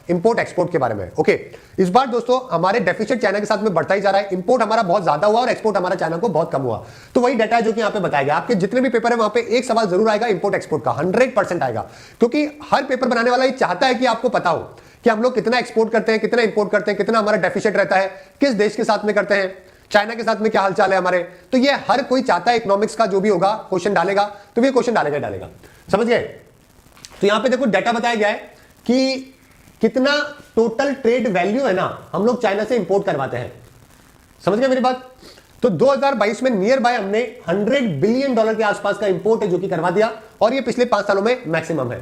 Import export के बारे में। ओके, इस बार दोस्तों हमारे डेफिसिट चाइना के साथ में बढ़ता ही जा रहा है, इंपोर्ट हमारा बहुत ज्यादा हुआ और एक्सपोर्ट हमारा चाइना को बहुत कम हुआ। तो वही डाटा है जो कि यहाँ पे बताया गया। आपके जितने भी पेपर है वहां पे एक सवाल जरूर आएगा इंपोर्ट एक्सपोर्ट का, 100% आएगा, क्योंकि हर पेपर बनाने वाला ये चाहता है कि आपको पता हो कि हम लोग कितना एक्सपोर्ट करते हैं, कितना इंपोर्ट करते हैं, कितना हमारा डेफिसिट रहता है, किस देश के साथ में करते हैं, चाइना के साथ में क्या हालचाल है हमारे। तो ये हर कोई चाहता है, इकोनॉमिक्स का जो भी होगा क्वेश्चन डालेगा तो ये क्वेश्चन डालेगा, समझ गए। तो यहां पे देखो डाटा बताया गया है कि कितना टोटल ट्रेड वैल्यू है ना हम लोग चाइना से इंपोर्ट करवाते हैं, समझ गए मेरी बात। तो 2022 में नियर बाय हमने $100 बिलियन के आसपास का इंपोर्ट है जो कि करवा दिया, और ये पिछले 5 सालों में मैक्सिमम है।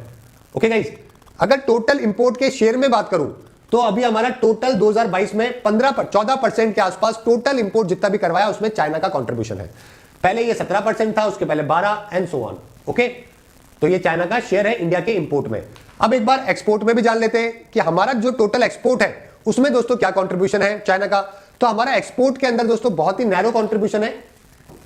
ओके गाइस, अगर टोटल इंपोर्ट के शेयर में बात करूं तो अभी हमारा टोटल 2022 में 14% के आसपास टोटल इंपोर्ट जितना भी करवाया उसमें चाइना का कंट्रीब्यूशन है। पहले ये 17% था, उसके पहले 12 एंड सो ऑन। ओके, तो ये चाइना का शेयर है इंडिया के इंपोर्ट में। अब एक बार एक्सपोर्ट में भी जान लेते हैं कि हमारा जो टोटल एक्सपोर्ट है उसमें दोस्तों क्या कंट्रीब्यूशन है चाइना का। तो हमारा एक्सपोर्ट के अंदर दोस्तों बहुत ही नैरो कंट्रीब्यूशन है।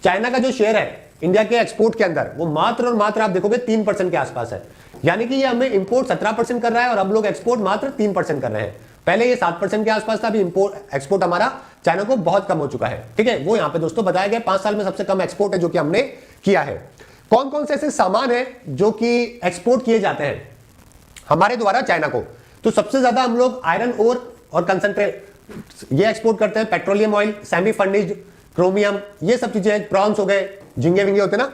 चाइना का जो शेयर है इंडिया के एक्सपोर्ट के अंदर वो मात्र और मात्र आप देखोगे 3% के आसपास है, यानी कि ये हमें इंपोर्ट 17% कर रहा है और हम लोग एक्सपोर्ट मात्र 3% कर रहे हैं। पहले ये 7% के आसपास था, अभी इंपोर्ट एक्सपोर्ट हमारा चाइना को बहुत कम हो चुका है। ठीक है, वो यहां पे दोस्तों बताया गया 5 साल में सबसे कम एक्सपोर्ट है जो कि हमने किया है। कौन कौन से ऐसे सामान है जो कि एक्सपोर्ट किए जाते हैं हमारे द्वारा चाइना को। तो सबसे ज्यादा हम लोग आयरन ओर और कंसंट्रेट ये एक्सपोर्ट करते हैं, petroleum oil, semi furnished, chromium, ये सब चीजें, प्रॉन्स हो गए, झींगे विंगे होते ना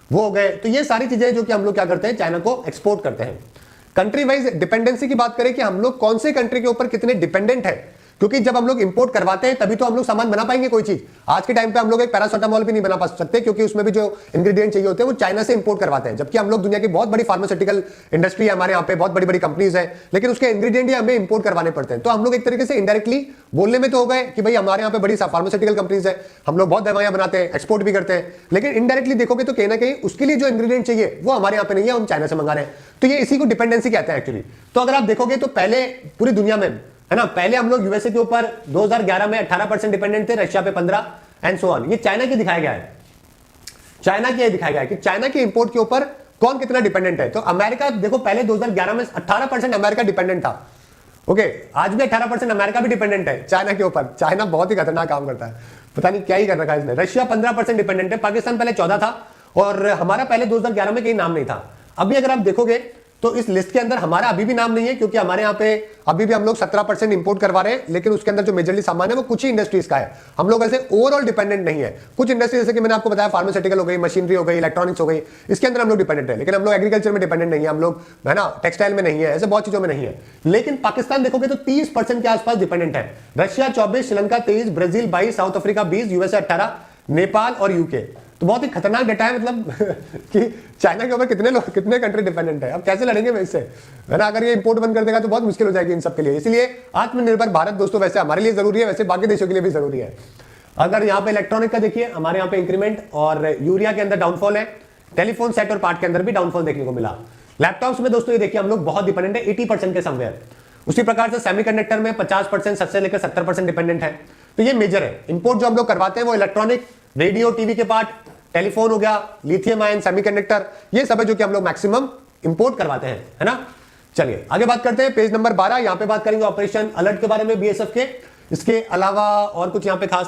वो हो गए। तो ये सारी चीजें जो कि हम लोग क्या करते हैं चाइना को एक्सपोर्ट करते हैं। कंट्री वाइज डिपेंडेंसी की बात करें कि हम लोग कौन से कंट्री के ऊपर कितने डिपेंडेंट है, क्योंकि जब हम लोग इंपोर्ट करवाते हैं तभी तो हम लोग सामान बना पाएंगे कोई चीज। आज के टाइम पे हम लोग एक पैरासिटामोल भी नहीं बना पा सकते क्योंकि उसमें भी जो इंग्रेडिएंट चाहिए होते हैं वो चाइना से इंपोर्ट करवाते हैं, जबकि हम लोग दुनिया की बहुत बड़ी फार्मास्यूटिकल इंडस्ट्री है हमारे यहाँ पे, बहुत बड़ी बड़ी कंपनीज है, लेकिन उसके इंग्रेडिएंट ही हमें इंपोर्ट करवाने पड़ते हैं। तो हम लोग एक तरीके से इनडायरेक्टली बोलने में तो हो गए कि भाई हमारे यहाँ पे बड़ी फार्मास्यूटिकल कंपनीज है, हम लोग बहुत दवाइयां बनाते हैं, एक्सपोर्ट भी करते हैं, लेकिन इनडायरेक्टली देखोगे तो कहीं ना कहीं उसके लिए जो इंग्रेडिएंट चाहिए वो हमारे यहाँ पे नहीं है, हम चाइना से मंगा रहे हैं। तो ये इसी को डिपेंडेंसी कहते हैं एक्चुअली। तो अगर आप देखोगे तो पहले पूरी दुनिया में है ना, पहले हम लोग यूएसए के ऊपर 2011 में 18% डिपेंडेंट थे, रशिया पे 15 एंड सो ऑन। ये चाइना की दिखाया गया है, चाइना की दिखाया गया है कि चाइना के इंपोर्ट के ऊपर कौन कितना डिपेंडेंट है। तो अमेरिका देखो पहले 2011 में 18% अमेरिका डिपेंडेंट था। ओके, आज भी 18% अमेरिका भी डिपेंडेंट है चाइना के ऊपर। चाइना बहुत ही खतरनाक काम करता है, पता नहीं क्या ही कर रखा है इसने। रशिया 15% डिपेंडेंट है, पाकिस्तान पहले 14 था और हमारा पहले 2011 में कहीं नाम नहीं था। अभी अगर आप देखोगे तो इस लिस्ट के अंदर हमारा अभी भी नाम नहीं है, क्योंकि हमारे यहाँ पे अभी भी हम लोग 17% इंपोर्ट करवा रहे हैं, लेकिन उसके अंदर जो मेजरली सामान है वो कुछ ही इंडस्ट्रीज का है। हम लोग ऐसे ओवरऑल डिपेंडेंट नहीं है। कुछ इंडस्ट्री जैसे कि मैंने आपको बताया फार्मास्यूटिकल हो गई, मशीनरी हो गई, इलेक्ट्रॉनिक्स हो गई, इसके अंदर हम लोग डिपेंडेंट है, लेकिन हम लोग एग्रीकल्चर में डिपेंडेंट नहीं है, हम लोग है ना टेक्सटाइल में नहीं है, ऐसे बहुत चीजों में नहीं है। लेकिन पाकिस्तान देखोगे तो 30% के आसपास डिपेंडेंट है, Russia 24, Sri Lanka 23, Brazil 22, south Africa 20, USA 18, Nepal और यूके। तो बहुत ही खतरनाक डेटा है, मतलब कि चाइना के ऊपर कितने कंट्री डिपेंडेंट है। अब कैसे लड़ेंगे इससे, है ना। अगर ये इंपोर्ट बंद कर देगा तो बहुत मुश्किल हो जाएगी इन सब के लिए। इसलिए आत्मनिर्भर भारत दोस्तों वैसे हमारे लिए जरूरी है, वैसे बाकी देशों के लिए भी जरूरी है। अगर यहाँ पे इलेक्ट्रॉनिक का देखिए, हमारे यहाँ पे इंक्रीमेंट और यूरिया के अंदर डाउनफॉल है, टेलीफोन सेट और पार्ट के अंदर भी डाउनफॉल देखने को मिला। लैपटॉप्स में दोस्तों ये देखिए हम लोग बहुत डिपेंडेंट है, 80% के समवेयर। उसी प्रकार से सेमीकंडक्टर में 50% 70 से लेकर 70% डिपेंडेंट है। तो ये मेजर है। इंपोर्ट जो हम लोग करवाते हैं वो इलेक्ट्रॉनिक, रेडियो, टीवी के पार्ट, टेलीफोन हो गया, लिथियम आयन, सेमीकंडक्टर, ये सब है जो कि हम लोग मैक्सिमम इंपोर्ट करवाते हैं, है ना। चलिए आगे बात करते हैं, पेज नंबर 12। यहां पे बात करेंगे ऑपरेशन अलर्ट के बारे में बीएसएफ के। इसके अलावा और कुछ यहां पे खास